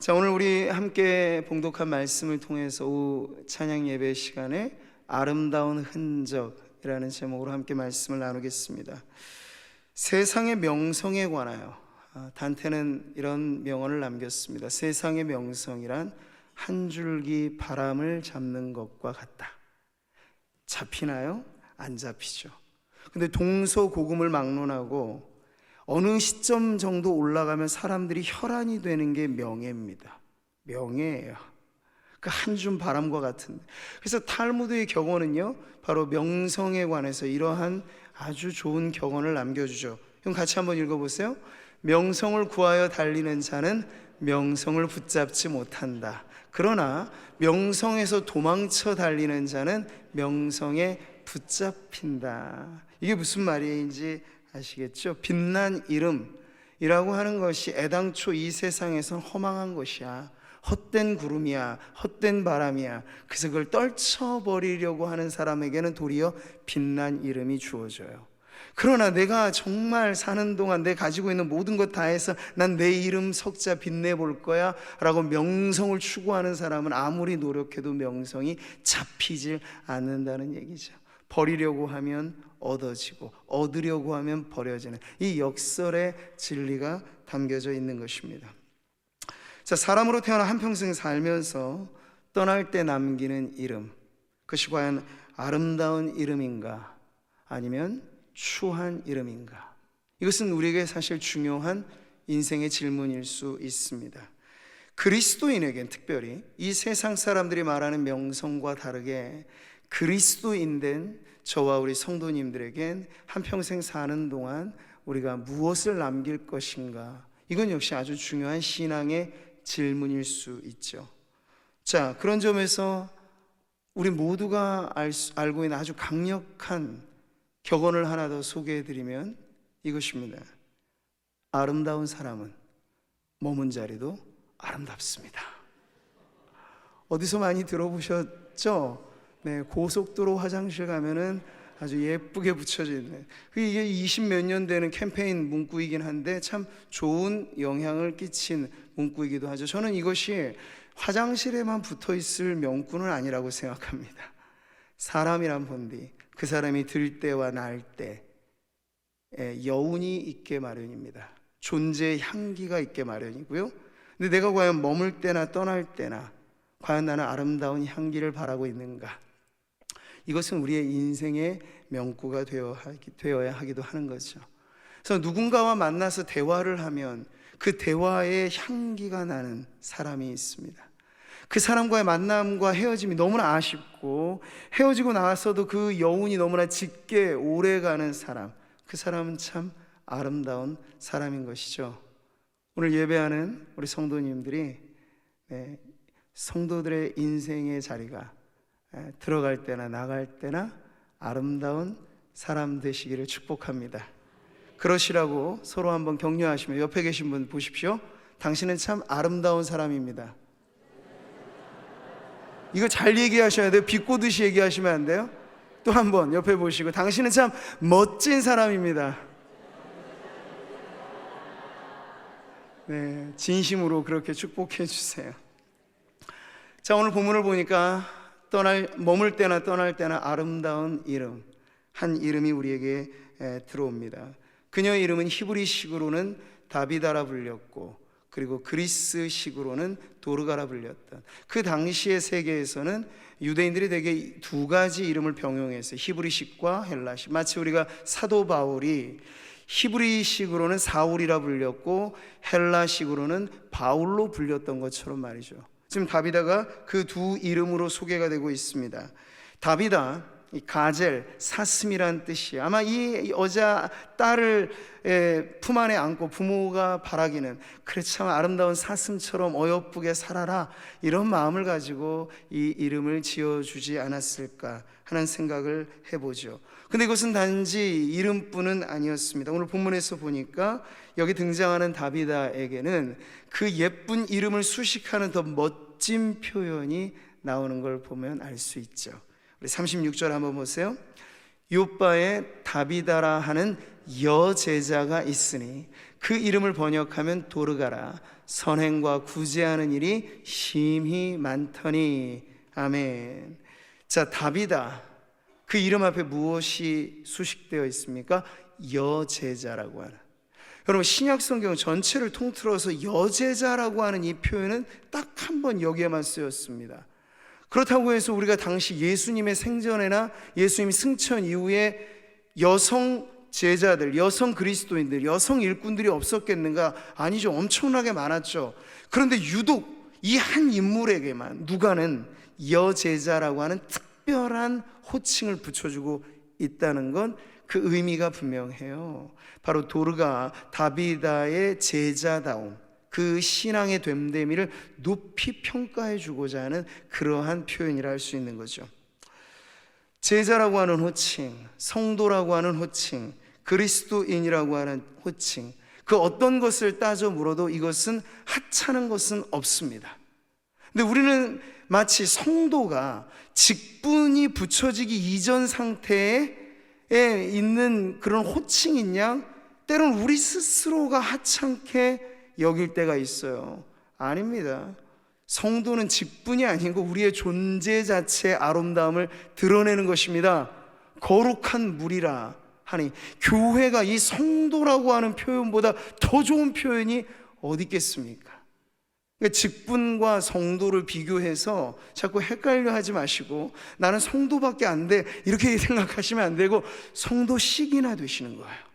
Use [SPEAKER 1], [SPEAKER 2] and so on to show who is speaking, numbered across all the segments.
[SPEAKER 1] 자, 오늘 우리 함께 봉독한 말씀을 통해서 오후 찬양 예배 시간에 아름다운 흔적이라는 제목으로 함께 말씀을 나누겠습니다. 세상의 명성에 관하여 단테는 이런 명언을 남겼습니다. 세상의 명성이란 한 줄기 바람을 잡는 것과 같다. 잡히나요? 안 잡히죠. 근데 동서고금을 막론하고 어느 시점 정도 올라가면 사람들이 혈안이 되는 게 명예입니다. 명예예요. 그 한 줌 바람과 같은데. 그래서 탈무드의 격언은요, 바로 명성에 관해서 이러한 아주 좋은 격언을 남겨주죠. 그럼 같이 한번 읽어보세요. 명성을 구하여 달리는 자는 명성을 붙잡지 못한다. 그러나 명성에서 도망쳐 달리는 자는 명성에 붙잡힌다. 이게 무슨 말인지 아시겠죠? 빛난 이름이라고 하는 것이 애당초 이 세상에선 허망한 것이야. 헛된 구름이야. 헛된 바람이야. 그래서 그걸 떨쳐버리려고 하는 사람에게는 도리어 빛난 이름이 주어져요. 그러나 내가 정말 사는 동안 내 가지고 있는 모든 것 다 해서 난 내 이름 석자 빛내볼 거야 라고 명성을 추구하는 사람은 아무리 노력해도 명성이 잡히질 않는다는 얘기죠. 버리려고 하면 얻어지고 얻으려고 하면 버려지는 이 역설의 진리가 담겨져 있는 것입니다. 자, 사람으로 태어나 한평생 살면서 떠날 때 남기는 이름, 그것이 과연 아름다운 이름인가 아니면 추한 이름인가? 이것은 우리에게 사실 중요한 인생의 질문일 수 있습니다. 그리스도인에겐 특별히 이 세상 사람들이 말하는 명성과 다르게 그리스도인된 저와 우리 성도님들에겐 한평생 사는 동안 우리가 무엇을 남길 것인가, 이건 역시 아주 중요한 신앙의 질문일 수 있죠. 자, 그런 점에서 우리 모두가 알고 있는 아주 강력한 격언을 하나 더 소개해드리면 이것입니다. 아름다운 사람은 머문 자리도 아름답습니다. 어디서 많이 들어보셨죠? 네, 고속도로 화장실 가면은 아주 예쁘게 붙여져 있는, 이게 20몇 년 되는 캠페인 문구이긴 한데 참 좋은 영향을 끼친 문구이기도 하죠. 저는 이것이 화장실에만 붙어 있을 명구는 아니라고 생각합니다. 사람이란 본디 그 사람이 들 때와 날 때 여운이 있게 마련입니다. 존재의 향기가 있게 마련이고요. 근데 내가 과연 머물 때나 떠날 때나 과연 나는 아름다운 향기를 바라고 있는가? 이것은 우리의 인생의 명구가 되어야 하기도 하는 거죠. 그래서 누군가와 만나서 대화를 하면 그 대화에 향기가 나는 사람이 있습니다. 그 사람과의 만남과 헤어짐이 너무나 아쉽고 헤어지고 나서도 그 여운이 너무나 짙게 오래가는 사람, 그 사람은 참 아름다운 사람인 것이죠. 오늘 예배하는 우리 성도님들이 성도들의 인생의 자리가 들어갈 때나 나갈 때나 아름다운 사람 되시기를 축복합니다. 그러시라고 서로 한번 격려하시며 옆에 계신 분 보십시오. 당신은 참 아름다운 사람입니다. 이거 잘 얘기하셔야 돼요. 비꼬듯이 얘기하시면 안 돼요. 또 한번 옆에 보시고 당신은 참 멋진 사람입니다. 네, 진심으로 그렇게 축복해 주세요. 자, 오늘 본문을 보니까 머물 때나 떠날 때나 아름다운 이름, 한 이름이 우리에게 들어옵니다. 그녀의 이름은 히브리식으로는 다비다라 불렸고 그리고 그리스식으로는 도르가라 불렸던, 그 당시의 세계에서는 유대인들이 대개 두 가지 이름을 병용했어요. 히브리식과 헬라식. 마치 우리가 사도 바울이 히브리식으로는 사울이라 불렸고 헬라식으로는 바울로 불렸던 것처럼 말이죠. 지금 다비다가 그 두 이름으로 소개가 되고 있습니다. 다비다, 이 가젤, 사슴이란 뜻이에요. 아마 이 여자 딸을 품 안에 안고 부모가 바라기는 그래 참 아름다운 사슴처럼 어여쁘게 살아라, 이런 마음을 가지고 이 이름을 지어주지 않았을까 하는 생각을 해보죠. 근데 이것은 단지 이름뿐은 아니었습니다. 오늘 본문에서 보니까 여기 등장하는 다비다에게는 그 예쁜 이름을 수식하는 더 멋진 표현이 나오는 걸 보면 알 수 있죠. 우리 36절 한번 보세요. 요바에 다비다라 하는 여제자가 있으니 그 이름을 번역하면 도르가라. 선행과 구제하는 일이 심히 많더니. 아멘. 자, 다비다, 그 이름 앞에 무엇이 수식되어 있습니까? 여제자라고 하는. 여러분, 신약 성경 전체를 통틀어서 여제자라고 하는 이 표현은 딱 한 번 여기에만 쓰였습니다. 그렇다고 해서 우리가 당시 예수님의 생전에나 예수님 승천 이후에 여성 제자들, 여성 그리스도인들, 여성 일꾼들이 없었겠는가? 아니죠. 엄청나게 많았죠. 그런데 유독 이 한 인물에게만 누가는 여제자라고 하는 특별한 호칭을 붙여주고 있다는 건 그 의미가 분명해요. 바로 도르가 다비다의 제자다움, 그 신앙의 됨됨이를 높이 평가해 주고자 하는 그러한 표현이라 할 수 있는 거죠. 제자라고 하는 호칭, 성도라고 하는 호칭, 그리스도인이라고 하는 호칭, 그 어떤 것을 따져 물어도 이것은 하찮은 것은 없습니다. 근데 우리는 마치 성도가 직분이 붙여지기 이전 상태에 있는 그런 호칭인 양 때로는 우리 스스로가 하찮게 여길 때가 있어요. 아닙니다. 성도는 직분이 아니고 우리의 존재 자체의 아름다움을 드러내는 것입니다. 거룩한 물이라 하니 교회가 이 성도라고 하는 표현보다 더 좋은 표현이 어디 있겠습니까? 그러니까 직분과 성도를 비교해서 자꾸 헷갈려 하지 마시고 나는 성도밖에 안 돼 이렇게 생각하시면 안 되고 성도식이나 되시는 거예요.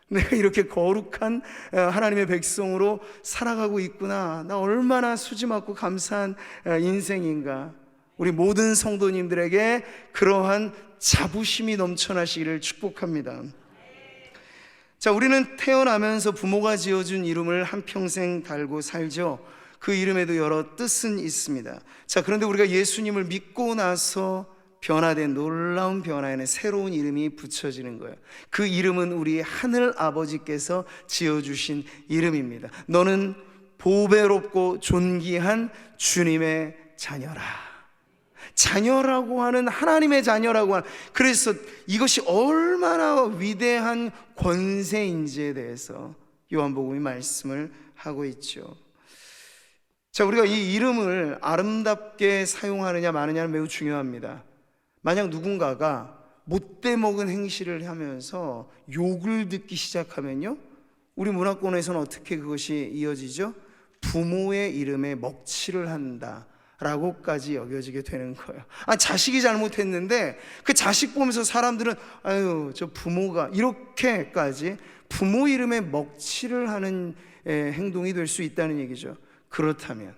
[SPEAKER 1] 내가 이렇게 거룩한 하나님의 백성으로 살아가고 있구나, 나 얼마나 수지맞고 감사한 인생인가. 우리 모든 성도님들에게 그러한 자부심이 넘쳐나시기를 축복합니다. 자, 우리는 태어나면서 부모가 지어준 이름을 한평생 달고 살죠. 그 이름에도 여러 뜻은 있습니다. 자, 그런데 우리가 예수님을 믿고 나서 변화된 놀라운 변화에는 새로운 이름이 붙여지는 거예요. 그 이름은 우리 하늘 아버지께서 지어주신 이름입니다. 너는 보배롭고 존귀한 주님의 자녀라. 자녀라고 하는, 하나님의 자녀라고 하는, 그래서 이것이 얼마나 위대한 권세인지에 대해서 요한복음이 말씀을 하고 있죠. 자, 우리가 이 이름을 아름답게 사용하느냐 마느냐는 매우 중요합니다. 만약 누군가가 못돼 먹은 행실을 하면서 욕을 듣기 시작하면요, 우리 문화권에서는 어떻게 그것이 이어지죠? 부모의 이름에 먹칠을 한다 라고까지 여겨지게 되는 거예요. 자식이 잘못했는데 그 자식 보면서 사람들은 아유, 저 부모가, 이렇게까지 부모 이름에 먹칠을 하는 행동이 될 수 있다는 얘기죠. 그렇다면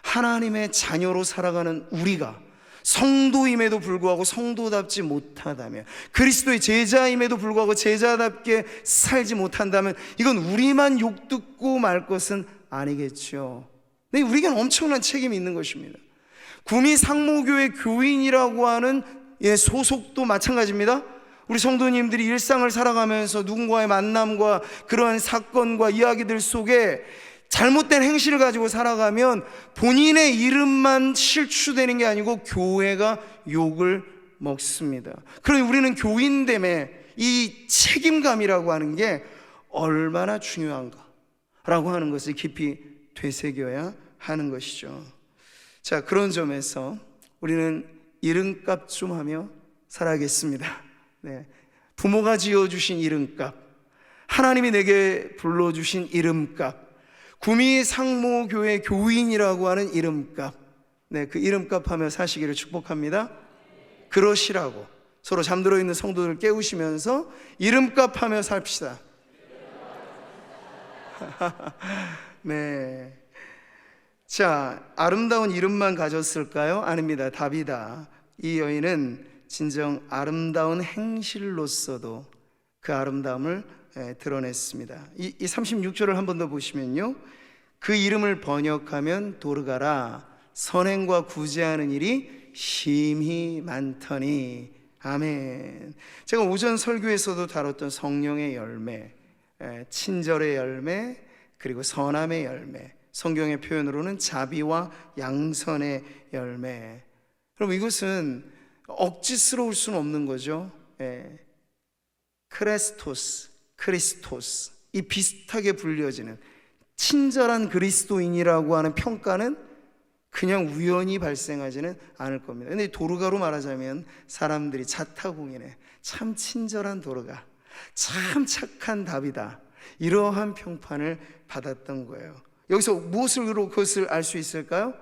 [SPEAKER 1] 하나님의 자녀로 살아가는 우리가 성도임에도 불구하고 성도답지 못하다면, 그리스도의 제자임에도 불구하고 제자답게 살지 못한다면 이건 우리만 욕 듣고 말 것은 아니겠죠. 네, 우리에게는 엄청난 책임이 있는 것입니다. 구미 상모교회 교인이라고 하는 소속도 마찬가지입니다. 우리 성도님들이 일상을 살아가면서 누군가의 만남과 그러한 사건과 이야기들 속에 잘못된 행실을 가지고 살아가면 본인의 이름만 실추되는 게 아니고 교회가 욕을 먹습니다. 그러니 우리는 교인됨에 이 책임감이라고 하는 게 얼마나 중요한가 라고 하는 것을 깊이 되새겨야 하는 것이죠. 자, 그런 점에서 우리는 이름값 좀 하며 살아야겠습니다. 네. 부모가 지어주신 이름값, 하나님이 내게 불러주신 이름값, 구미 상모교회 교인이라고 하는 이름값, 네, 그 이름값 하며 사시기를 축복합니다. 그러시라고 서로 잠들어 있는 성도들 깨우시면서 이름값 하며 삽시다. 네. 자, 아름다운 이름만 가졌을까요? 아닙니다. 다비다, 이 여인은 진정 아름다운 행실로서도 그 아름다움을 드러냈습니다. 이 36절을 한 번 더 보시면요, 그 이름을 번역하면 도르가라. 선행과 구제하는 일이 심히 많더니. 아멘. 제가 오전 설교에서도 다뤘던 성령의 열매, 친절의 열매, 그리고 선함의 열매, 성경의 표현으로는 자비와 양선의 열매. 그럼 이것은 억지스러울 수는 없는 거죠. 크레스토스, 크리스토스, 이 비슷하게 불려지는 친절한 그리스도인이라고 하는 평가는 그냥 우연히 발생하지는 않을 겁니다. 근데 도르가로 말하자면 사람들이 자타공인에 참 친절한 도르가, 참 착한 답이다, 이러한 평판을 받았던 거예요. 여기서 무엇으로 그것을 알 수 있을까요?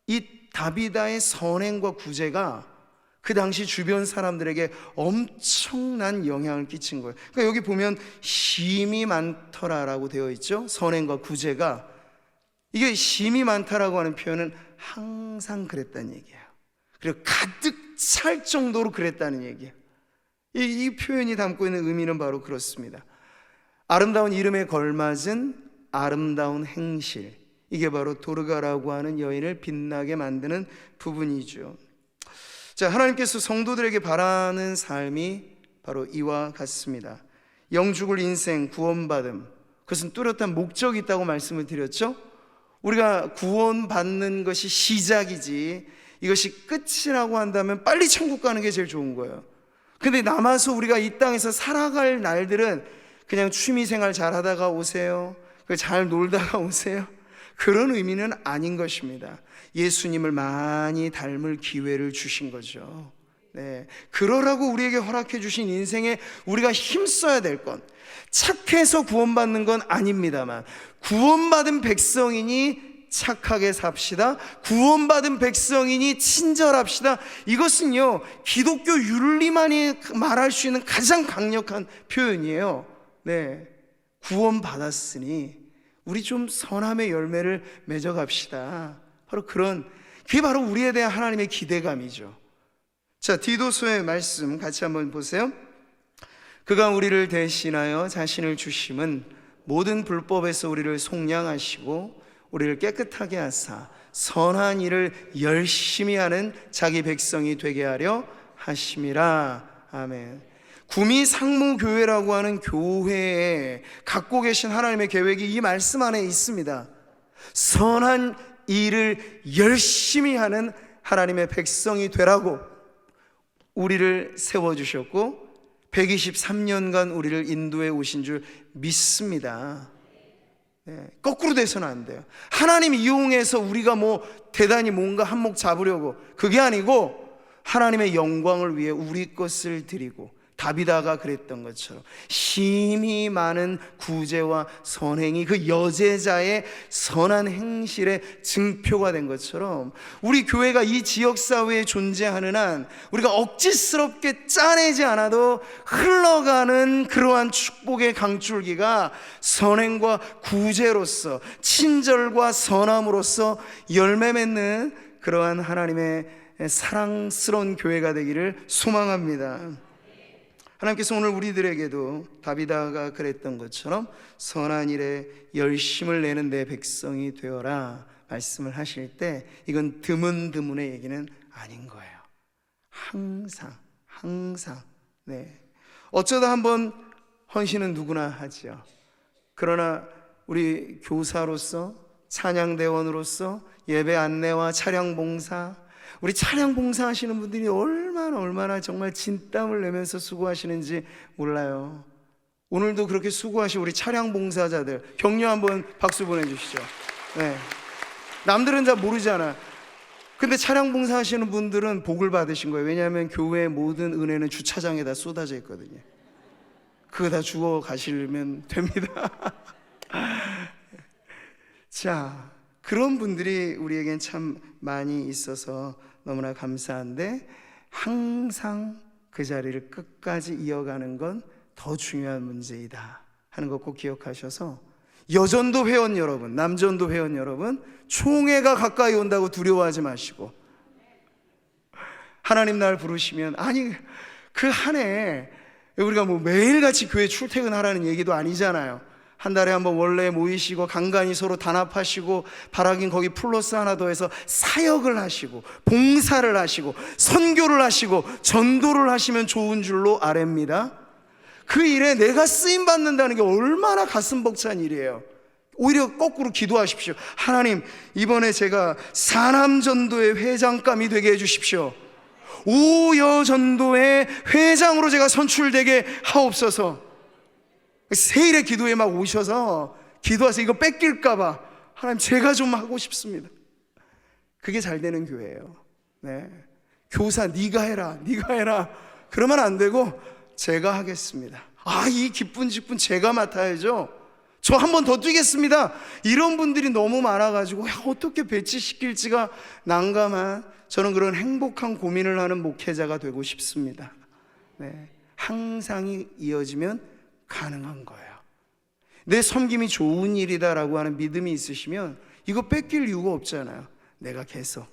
[SPEAKER 1] 이 다비다의 선행과 구제가 그 당시 주변 사람들에게 엄청난 영향을 끼친 거예요. 그러니까 여기 보면 힘이 많더라라고 되어 있죠. 선행과 구제가, 이게 힘이 많다라고 하는 표현은 항상 그랬다는 얘기예요. 그리고 가득 찰 정도로 그랬다는 얘기예요. 이 표현이 담고 있는 의미는 바로 그렇습니다. 아름다운 이름에 걸맞은 아름다운 행실, 이게 바로 도르가라고 하는 여인을 빛나게 만드는 부분이죠. 자, 하나님께서 성도들에게 바라는 삶이 바로 이와 같습니다. 영죽을 인생, 구원받음, 그것은 뚜렷한 목적이 있다고 말씀을 드렸죠. 우리가 구원받는 것이 시작이지 이것이 끝이라고 한다면 빨리 천국 가는 게 제일 좋은 거예요. 근데 남아서 우리가 이 땅에서 살아갈 날들은 그냥 취미생활 잘 하다가 오세요, 잘 놀다가 오세요, 그런 의미는 아닌 것입니다. 예수님을 많이 닮을 기회를 주신 거죠. 그러라고 우리에게 허락해 주신 인생에 우리가 힘써야 될 건, 착해서 구원받는 건 아닙니다만, 구원받은 백성이니 착하게 삽시다, 구원받은 백성이니 친절합시다, 이것은요 기독교 윤리만이 말할 수 있는 가장 강력한 표현이에요. 구원받았으니 우리 좀 선함의 열매를 맺어갑시다. 바로 그게 바로 우리에 대한 하나님의 기대감이죠. 자, 디도서의 말씀 같이 한번 보세요. 그가 우리를 대신하여 자신을 주심은 모든 불법에서 우리를 속량하시고 우리를 깨끗하게 하사 선한 일을 열심히 하는 자기 백성이 되게 하려 하심이라. 아멘. 구미상무교회라고 하는 교회에 갖고 계신 하나님의 계획이 이 말씀 안에 있습니다. 선한 일을 열심히 하는 하나님의 백성이 되라고 우리를 세워주셨고 123년간 우리를 인도해 오신 줄 믿습니다. 거꾸로 돼서는 안 돼요. 하나님 이용해서 우리가 대단히 뭔가 한몫 잡으려고, 그게 아니고 하나님의 영광을 위해 우리 것을 드리고, 다비다가 그랬던 것처럼 힘이 많은 구제와 선행이 그 여제자의 선한 행실의 증표가 된 것처럼, 우리 교회가 이 지역사회에 존재하는 한 우리가 억지스럽게 짜내지 않아도 흘러가는 그러한 축복의 강줄기가 선행과 구제로서, 친절과 선함으로써 열매 맺는 그러한 하나님의 사랑스러운 교회가 되기를 소망합니다. 하나님께서 오늘 우리들에게도 다비다가 그랬던 것처럼 선한 일에 열심을 내는 내 백성이 되어라 말씀을 하실 때, 이건 드문드문의 얘기는 아닌 거예요. 항상 어쩌다 한번 헌신은 누구나 하죠. 그러나 우리 교사로서, 찬양대원으로서 예배 안내와 차량 봉사, 우리 차량 봉사하시는 분들이 얼마나 정말 진땀을 내면서 수고하시는지 몰라요. 오늘도 그렇게 수고하신 우리 차량 봉사자들 격려 한번 박수 보내주시죠. 남들은 잘 모르잖아. 근데 차량 봉사하시는 분들은 복을 받으신 거예요. 왜냐하면 교회의 모든 은혜는 주차장에다 쏟아져 있거든요. 그거 다 주워 가시면 됩니다. 자, 그런 분들이 우리에겐 참 많이 있어서 너무나 감사한데, 항상 그 자리를 끝까지 이어가는 건 더 중요한 문제이다 하는 거 꼭 기억하셔서, 여전도 회원 여러분, 남전도 회원 여러분, 총회가 가까이 온다고 두려워하지 마시고, 하나님 날 부르시면, 아니 그 한 해 우리가 매일같이 교회 출퇴근하라는 얘기도 아니잖아요. 한 달에 한번 원래 모이시고 간간히 서로 단합하시고, 바라긴 거기 플러스 하나 더해서 사역을 하시고 봉사를 하시고 선교를 하시고 전도를 하시면 좋은 줄로 아랍니다. 그 일에 내가 쓰임받는다는 게 얼마나 가슴 벅찬 일이에요. 오히려 거꾸로 기도하십시오. 하나님, 이번에 제가 사남전도의 회장감이 되게 해주십시오. 오여 전도회 회장으로 제가 선출되게 하옵소서. 세일의 기도에 막 오셔서 기도하세요. 이거 뺏길까봐 하나님 제가 좀 하고 싶습니다. 그게 잘 되는 교회예요. 네. 교사 네가 해라, 네가 해라 그러면 안 되고 제가 하겠습니다. 이 기쁜 직분 제가 맡아야죠. 저 한 번 더 뛰겠습니다. 이런 분들이 너무 많아가지고 어떻게 배치시킬지가 난감한, 저는 그런 행복한 고민을 하는 목회자가 되고 싶습니다. 네. 항상 이어지면 가능한 거예요. 내 섬김이 좋은 일이다라고 하는 믿음이 있으시면 이거 뺏길 이유가 없잖아요. 내가 계속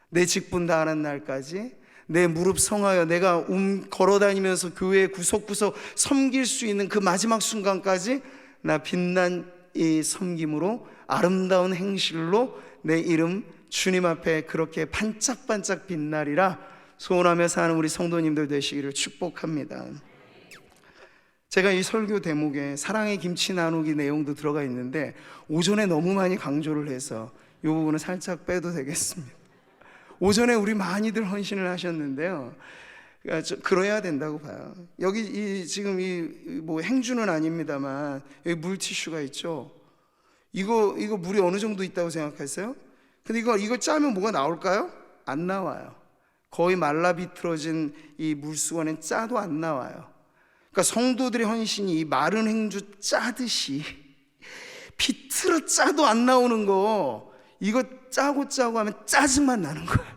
[SPEAKER 1] 내 직분 다하는 날까지 내 무릎 성하여 내가 걸어다니면서 교회 구석구석 섬길 수 있는 그 마지막 순간까지 나 빛난 이 섬김으로 아름다운 행실로 내 이름 주님 앞에 그렇게 반짝반짝 빛나리라 소원하며 사는 우리 성도님들 되시기를 축복합니다. 제가 이 설교 대목에 사랑의 김치 나누기 내용도 들어가 있는데 오전에 너무 많이 강조를 해서 이 부분은 살짝 빼도 되겠습니다. 오전에 우리 많이들 헌신을 하셨는데요, 그래야 된다고 봐요. 여기 지금 뭐 행주는 아닙니다만 여기 물티슈가 있죠. 이거 물이 어느 정도 있다고 생각하세요? 근데 이거 짜면 뭐가 나올까요? 안 나와요. 거의 말라 비틀어진 이 물수건엔 짜도 안 나와요. 그러니까 성도들의 헌신이 이 마른 행주 짜듯이 비틀어 짜도 안 나오는 거, 이거 짜고 하면 짜증만 나는 거예요.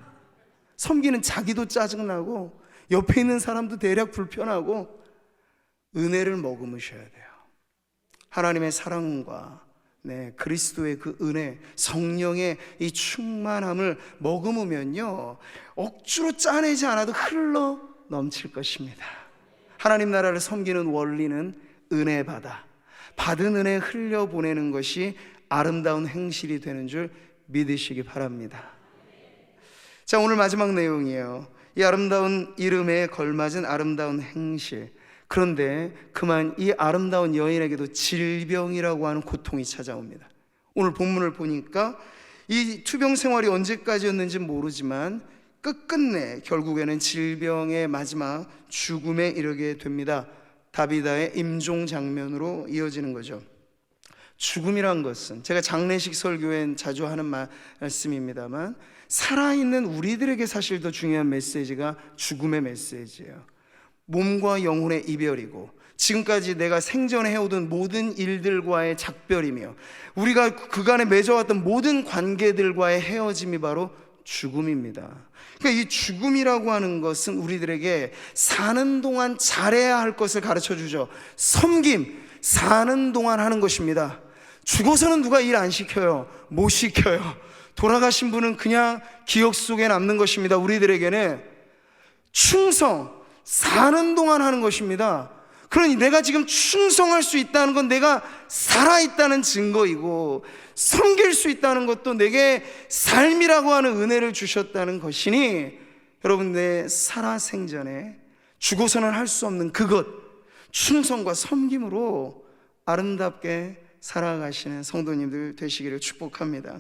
[SPEAKER 1] 섬기는 자기도 짜증나고 옆에 있는 사람도 대략 불편하고. 은혜를 머금으셔야 돼요. 하나님의 사랑과 그리스도의 그 은혜, 성령의 이 충만함을 머금으면요 억지로 짜내지 않아도 흘러 넘칠 것입니다. 하나님 나라를 섬기는 원리는 은혜 받은 은혜 흘려보내는 것이 아름다운 행실이 되는 줄 믿으시기 바랍니다. 자, 오늘 마지막 내용이에요. 이 아름다운 이름에 걸맞은 아름다운 행실. 그런데 그만 이 아름다운 여인에게도 질병이라고 하는 고통이 찾아옵니다. 오늘 본문을 보니까 이 투병 생활이 언제까지였는지 모르지만 끝끝내 결국에는 질병의 마지막 죽음에 이르게 됩니다. 다비다의 임종 장면으로 이어지는 거죠. 죽음이란 것은, 제가 장례식 설교엔 자주 하는 말씀입니다만, 살아있는 우리들에게 사실 더 중요한 메시지가 죽음의 메시지예요. 몸과 영혼의 이별이고 지금까지 내가 생전에 해오던 모든 일들과의 작별이며 우리가 그간에 맺어왔던 모든 관계들과의 헤어짐이 바로 죽음입니다. 그러니까 이 죽음이라고 하는 것은 우리들에게 사는 동안 잘해야 할 것을 가르쳐 주죠. 섬김, 사는 동안 하는 것입니다. 죽어서는 누가 일 안 시켜요? 못 시켜요. 돌아가신 분은 그냥 기억 속에 남는 것입니다. 우리들에게는 충성, 사는 동안 하는 것입니다. 그러니 내가 지금 충성할 수 있다는 건 내가 살아있다는 증거이고, 섬길 수 있다는 것도 내게 삶이라고 하는 은혜를 주셨다는 것이니, 여러분 내 살아생전에 죽어서는 할 수 없는 그것, 충성과 섬김으로 아름답게 살아가시는 성도님들 되시기를 축복합니다.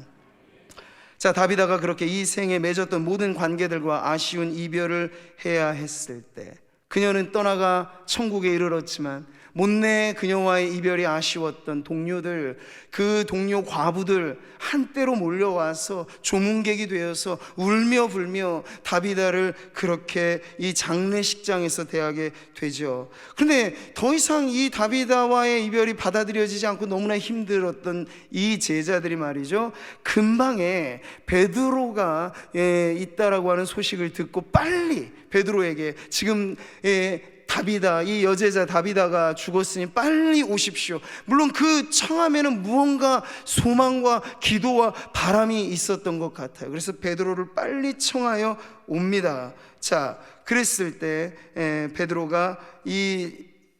[SPEAKER 1] 자, 다비다가 그렇게 이 생에 맺었던 모든 관계들과 아쉬운 이별을 해야 했을 때 그녀는 떠나가 천국에 이르렀지만 못내 그녀와의 이별이 아쉬웠던 동료들, 그 동료 과부들 한때로 몰려와서 조문객이 되어서 울며 불며 다비다를 그렇게 이 장례식장에서 대하게 되죠. 그런데 더 이상 이 다비다와의 이별이 받아들여지지 않고 너무나 힘들었던 이 제자들이 말이죠, 근방에 베드로가 있다라고 하는 소식을 듣고 빨리 베드로에게 지금 다비다, 이 여제자 다비다가 죽었으니 빨리 오십시오. 물론 그 청함에는 무언가 소망과 기도와 바람이 있었던 것 같아요. 그래서 베드로를 빨리 청하여 옵니다. 자, 그랬을 때 베드로가 이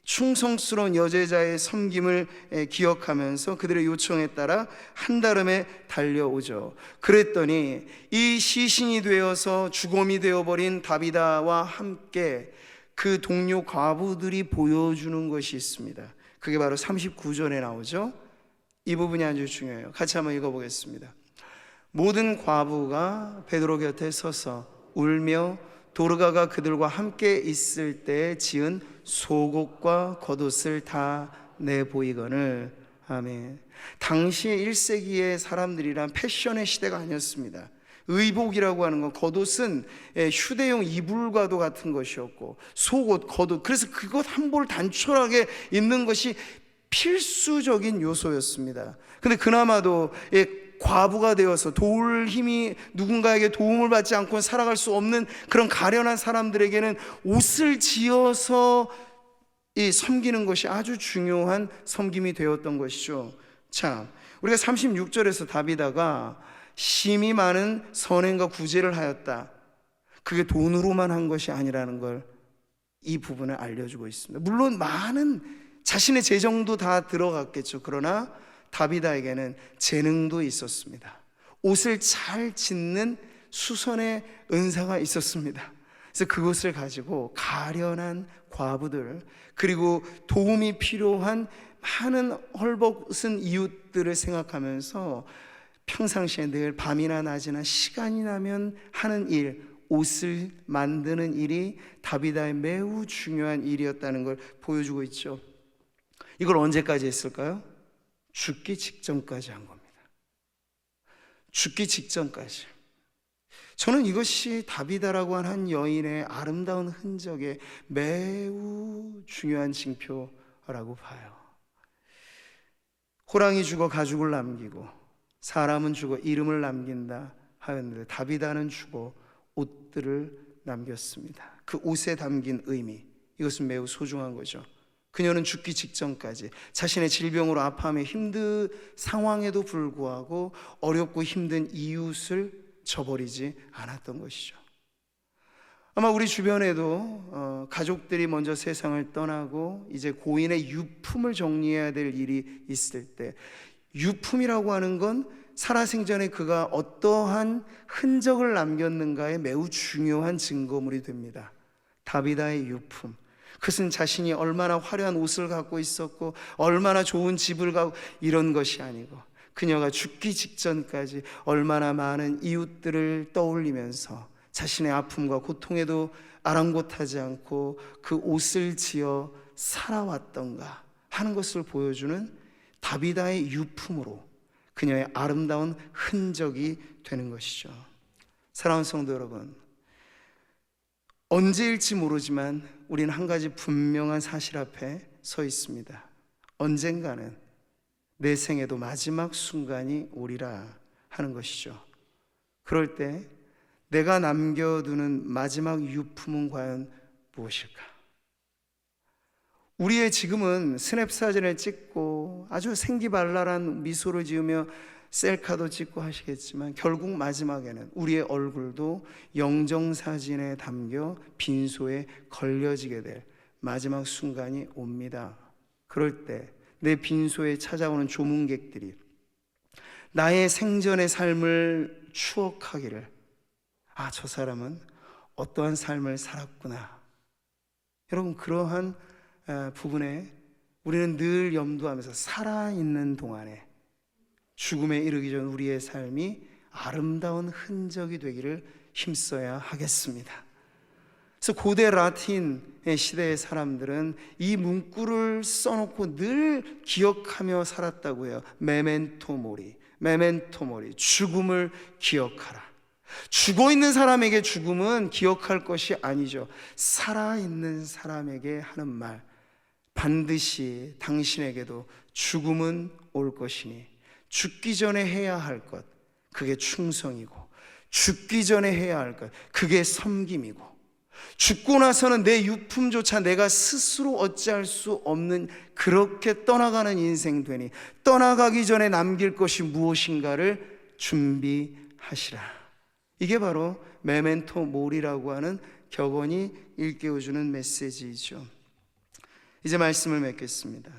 [SPEAKER 1] 충성스러운 여제자의 섬김을 기억하면서 그들의 요청에 따라 한달음에 달려오죠. 그랬더니 이 시신이 되어서 주검이 되어버린 다비다와 함께 그 동료 과부들이 보여주는 것이 있습니다. 그게 바로 39절에 나오죠. 이 부분이 아주 중요해요. 같이 한번 읽어보겠습니다. 모든 과부가 베드로 곁에 서서 울며 도르가가 그들과 함께 있을 때 지은 속옷과 겉옷을 다 내보이거늘. 아멘. 당시의 1세기의 사람들이란 패션의 시대가 아니었습니다. 의복이라고 하는 건, 겉옷은 휴대용 이불과도 같은 것이었고, 속옷, 겉옷, 그래서 그것 한 벌 단촐하게 입는 것이 필수적인 요소였습니다. 근데 그나마도 과부가 되어서 도울 힘이 누군가에게 도움을 받지 않고는 살아갈 수 없는 그런 가련한 사람들에게는 옷을 지어서 섬기는 것이 아주 중요한 섬김이 되었던 것이죠. 자, 우리가 36절에서 다비다가 심이 많은 선행과 구제를 하였다, 그게 돈으로만 한 것이 아니라는 걸 이 부분을 알려주고 있습니다. 물론 많은 자신의 재정도 다 들어갔겠죠. 그러나 다비다에게는 재능도 있었습니다. 옷을 잘 짓는 수선의 은사가 있었습니다. 그래서 그것을 가지고 가련한 과부들, 그리고 도움이 필요한 많은 헐벗은 이웃들을 생각하면서 평상시에 늘 밤이나 낮이나 시간이 나면 하는 일, 옷을 만드는 일이 다비다의 매우 중요한 일이었다는 걸 보여주고 있죠. 이걸 언제까지 했을까요? 죽기 직전까지 한 겁니다. 죽기 직전까지. 저는 이것이 다비다라고 하는 한 여인의 아름다운 흔적의 매우 중요한 징표라고 봐요. 호랑이 죽어 가죽을 남기고 사람은 죽어 이름을 남긴다 하였는데, 다비다는 죽어 옷들을 남겼습니다. 그 옷에 담긴 의미, 이것은 매우 소중한 거죠. 그녀는 죽기 직전까지 자신의 질병으로 아파하며 힘든 상황에도 불구하고 어렵고 힘든 이웃을 저버리지 않았던 것이죠. 아마 우리 주변에도 가족들이 먼저 세상을 떠나고 이제 고인의 유품을 정리해야 될 일이 있을 때, 유품이라고 하는 건 살아생전에 그가 어떠한 흔적을 남겼는가에 매우 중요한 증거물이 됩니다. 다비다의 유품, 그것은 자신이 얼마나 화려한 옷을 갖고 있었고 얼마나 좋은 집을 갖고 이런 것이 아니고, 그녀가 죽기 직전까지 얼마나 많은 이웃들을 떠올리면서 자신의 아픔과 고통에도 아랑곳하지 않고 그 옷을 지어 살아왔던가 하는 것을 보여주는 다비다의 유품으로 그녀의 아름다운 흔적이 되는 것이죠. 사랑하는 성도 여러분, 언제일지 모르지만 우리는 한 가지 분명한 사실 앞에 서 있습니다. 언젠가는 내 생에도 마지막 순간이 오리라 하는 것이죠. 그럴 때 내가 남겨두는 마지막 유품은 과연 무엇일까? 우리의 지금은 스냅 사진을 찍고 아주 생기발랄한 미소를 지으며 셀카도 찍고 하시겠지만, 결국 마지막에는 우리의 얼굴도 영정사진에 담겨 빈소에 걸려지게 될 마지막 순간이 옵니다. 그럴 때 내 빈소에 찾아오는 조문객들이 나의 생전의 삶을 추억하기를, 아, 저 사람은 어떠한 삶을 살았구나. 여러분, 그러한 부분에 우리는 늘 염두하면서 살아있는 동안에 죽음에 이르기 전 우리의 삶이 아름다운 흔적이 되기를 힘써야 하겠습니다. 그래서 고대 라틴의 시대의 사람들은 이 문구를 써놓고 늘 기억하며 살았다고 해요. 메멘토 모리, 메멘토 모리, 죽음을 기억하라. 죽어있는 사람에게 죽음은 기억할 것이 아니죠. 살아있는 사람에게 하는 말, 반드시 당신에게도 죽음은 올 것이니 죽기 전에 해야 할 것, 그게 충성이고, 죽기 전에 해야 할 것, 그게 섬김이고, 죽고 나서는 내 유품조차 내가 스스로 어찌할 수 없는 그렇게 떠나가는 인생 되니 떠나가기 전에 남길 것이 무엇인가를 준비하시라. 이게 바로 메멘토 모리라고 하는 격언이 일깨워주는 메시지이죠. 이제 말씀을 맺겠습니다.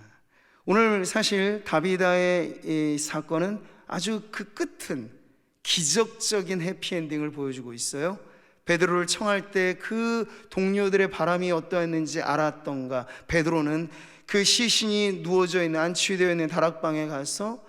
[SPEAKER 1] 오늘 사실 다비다의 이 사건은 아주 그 끝은 기적적인 해피엔딩을 보여주고 있어요. 베드로를 청할 때 그 동료들의 바람이 어떠했는지 알았던가, 베드로는 그 시신이 누워져 있는, 안치되어 있는 다락방에 가서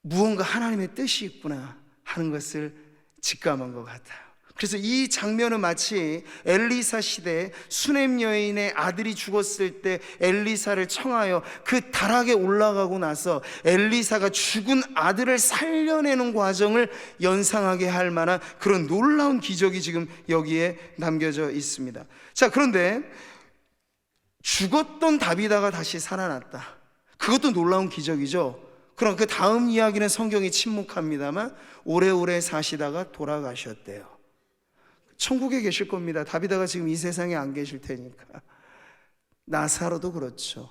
[SPEAKER 1] 무언가 하나님의 뜻이 있구나 하는 것을 직감한 것 같아요. 그래서 이 장면은 마치 엘리사 시대에 수넴 여인의 아들이 죽었을 때 엘리사를 청하여 그 다락에 올라가고 나서 엘리사가 죽은 아들을 살려내는 과정을 연상하게 할 만한 그런 놀라운 기적이 지금 여기에 남겨져 있습니다. 자, 그런데 죽었던 다비다가 다시 살아났다. 그것도 놀라운 기적이죠. 그럼 그 다음 이야기는 성경이 침묵합니다만 오래오래 사시다가 돌아가셨대요. 천국에 계실 겁니다. 다비다가 지금 이 세상에 안 계실 테니까. 나사로도 그렇죠.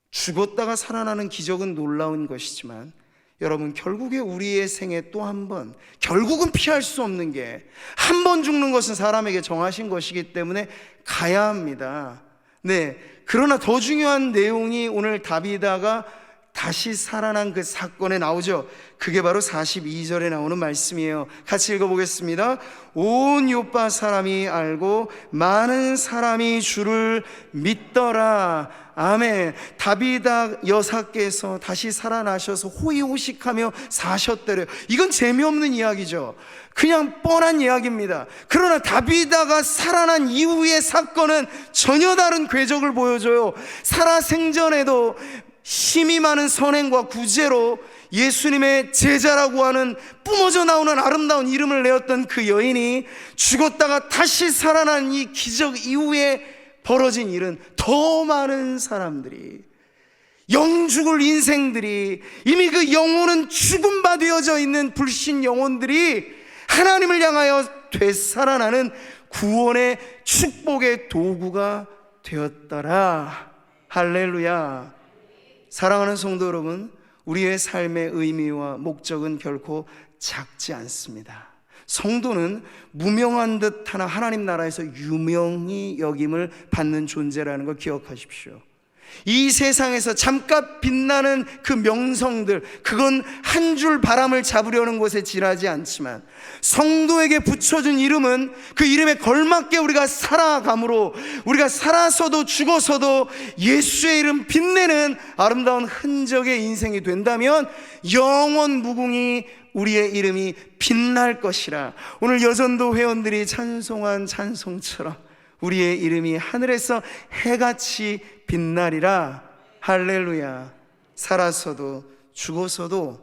[SPEAKER 1] 죽었다가 살아나는 기적은 놀라운 것이지만 여러분, 결국에 우리의 생에 또 한 번, 결국은 피할 수 없는 게 한 번 죽는 것은 사람에게 정하신 것이기 때문에 가야 합니다. 네, 그러나 더 중요한 내용이 오늘 다비다가 다시 살아난 그 사건에 나오죠. 그게 바로 42절에 나오는 말씀이에요. 같이 읽어보겠습니다. 온 요파 사람이 알고 많은 사람이 주를 믿더라. 아멘. 다비다 여사께서 다시 살아나셔서 호의호식하며 사셨더래요. 이건 재미없는 이야기죠. 그냥 뻔한 이야기입니다. 그러나 다비다가 살아난 이후의 사건은 전혀 다른 궤적을 보여줘요. 살아생전에도 힘이 많은 선행과 구제로 예수님의 제자라고 하는 뿜어져 나오는 아름다운 이름을 내었던 그 여인이 죽었다가 다시 살아난 이 기적 이후에 벌어진 일은 더 많은 사람들이, 영죽을 인생들이, 이미 그 영혼은 죽음 바 되어져 있는 불신 영혼들이 하나님을 향하여 되살아나는 구원의 축복의 도구가 되었더라. 할렐루야. 사랑하는 성도 여러분, 우리의 삶의 의미와 목적은 결코 작지 않습니다. 성도는 무명한 듯 하나 하나님 나라에서 유명히 여김을 받는 존재라는 걸 기억하십시오. 이 세상에서 잠깐 빛나는 그 명성들, 그건 한 줄 바람을 잡으려는 것에 지나지 않지만 성도에게 붙여준 이름은 그 이름에 걸맞게 우리가 살아감으로, 우리가 살아서도 죽어서도 예수의 이름 빛내는 아름다운 흔적의 인생이 된다면 영원 무궁히 우리의 이름이 빛날 것이라. 오늘 여전도 회원들이 찬송한 찬송처럼 우리의 이름이 하늘에서 해같이 빛나리라. 할렐루야. 살아서도 죽어서도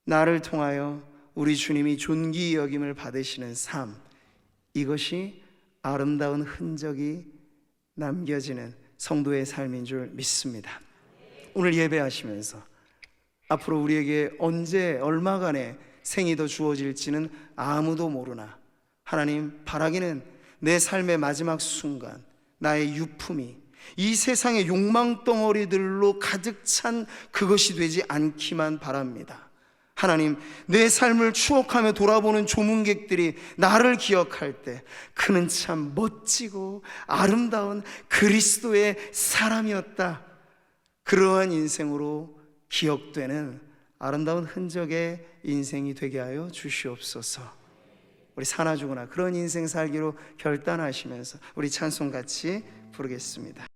[SPEAKER 1] 나를 통하여 우리 주님이 존귀 여김을 받으시는 삶, 이것이 아름다운 흔적이 남겨지는 성도의 삶인 줄 믿습니다. 오늘 예배하시면서 앞으로 우리에게 언제 얼마간의 생이 더 주어질지는 아무도 모르나 하나님, 바라기는 내 삶의 마지막 순간 나의 유품이 이 세상의 욕망 덩어리들로 가득 찬 그것이 되지 않기만 바랍니다. 하나님, 내 삶을 추억하며 돌아보는 조문객들이 나를 기억할 때 그는 참 멋지고 아름다운 그리스도의 사람이었다, 그러한 인생으로 기억되는 아름다운 흔적의 인생이 되게 하여 주시옵소서. 우리 사나 죽으나 그런 인생 살기로 결단하시면서 우리 찬송 같이 부르겠습니다.